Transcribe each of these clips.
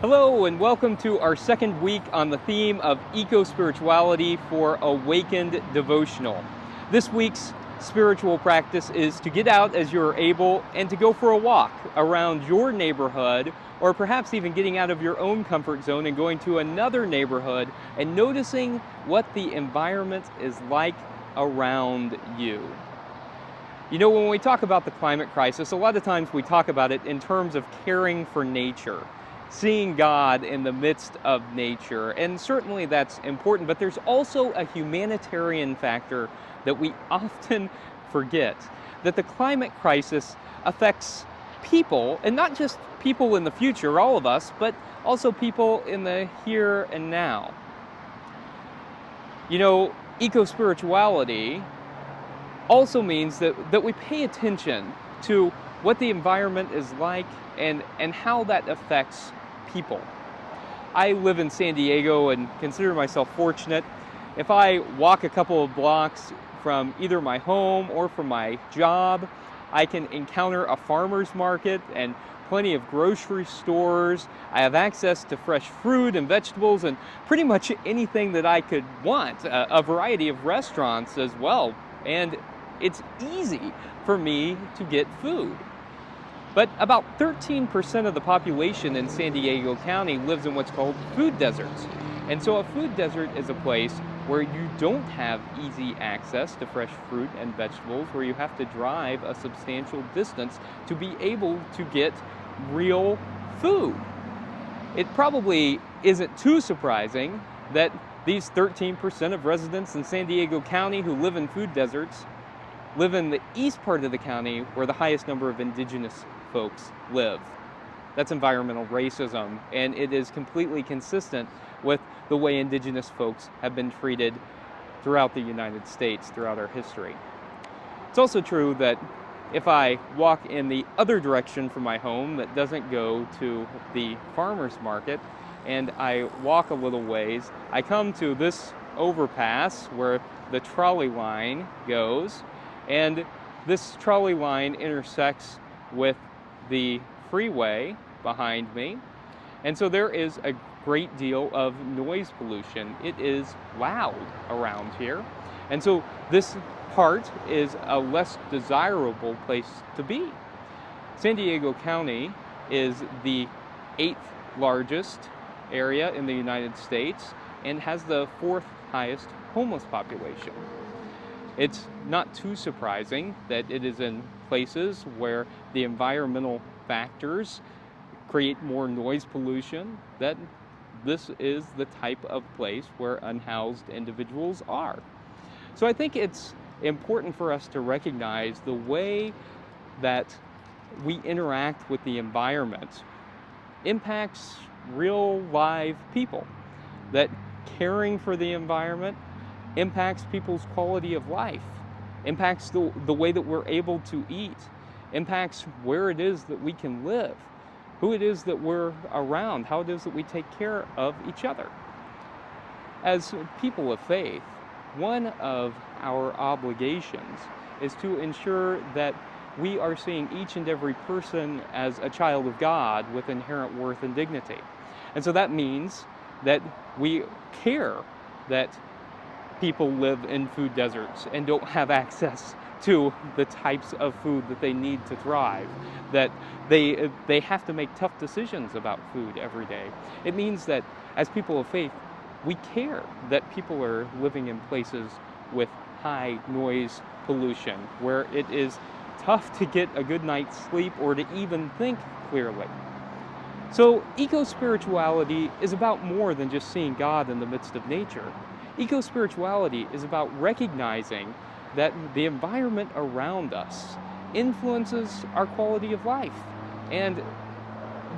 Hello and welcome to our second week on the theme of eco-spirituality for Awakened Devotional. This week's spiritual practice is to get out as you're able and to go for a walk around your neighborhood, or perhaps even getting out of your own comfort zone and going to another neighborhood and noticing what the environment is like around you. You know, when we talk about the climate crisis, a lot of times we talk about it in terms of caring for nature, seeing God in the midst of nature, and certainly that's important, but there's also a humanitarian factor that we often forget, that the climate crisis affects people, and not just people in the future, all of us, but also people in the here and now. You know, eco-spirituality also means that we pay attention to what the environment is like and how that affects people. I live in San Diego and consider myself fortunate. If I walk a couple of blocks from either my home or from my job, I can encounter a farmer's market and plenty of grocery stores. I have access to fresh fruit and vegetables and pretty much anything that I could want, a variety of restaurants as well. And it's easy for me to get food. But about 13% of the population in San Diego County lives in what's called food deserts. And so a food desert is a place where you don't have easy access to fresh fruit and vegetables, where you have to drive a substantial distance to be able to get real food. It probably isn't too surprising that these 13% of residents in San Diego County who live in food deserts live in the east part of the county where the highest number of indigenous folks live. That's environmental racism, and it is completely consistent with the way indigenous folks have been treated throughout the United States, throughout our history. It's also true that if I walk in the other direction from my home that doesn't go to the farmer's market, and I walk a little ways, I come to this overpass where the trolley line goes, and this trolley line intersects with the freeway behind me. And so there is a great deal of noise pollution. It is loud around here. And so this part is a less desirable place to be. San Diego County is the 8th largest area in the United States and has the 4th highest homeless population. It's not too surprising that it is in places where the environmental factors create more noise pollution, that this is the type of place where unhoused individuals are. So I think it's important for us to recognize the way that we interact with the environment impacts real live people, that caring for the environment impacts people's quality of life, impacts the way that we're able to eat, impacts where it is that we can live, who it is that we're around, how it is that we take care of each other. As people of faith, one of our obligations is to ensure that we are seeing each and every person as a child of God with inherent worth and dignity. And so that means that we care that people live in food deserts and don't have access to the types of food that they need to thrive, that they have to make tough decisions about food every day. It means that as people of faith, we care that people are living in places with high noise pollution, where it is tough to get a good night's sleep or to even think clearly. So eco-spirituality is about more than just seeing God in the midst of nature. Eco-spirituality is about recognizing that the environment around us influences our quality of life. And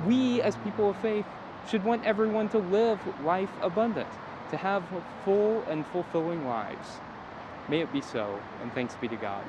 we, as people of faith, should want everyone to live life abundant, to have full and fulfilling lives. May it be so, and thanks be to God.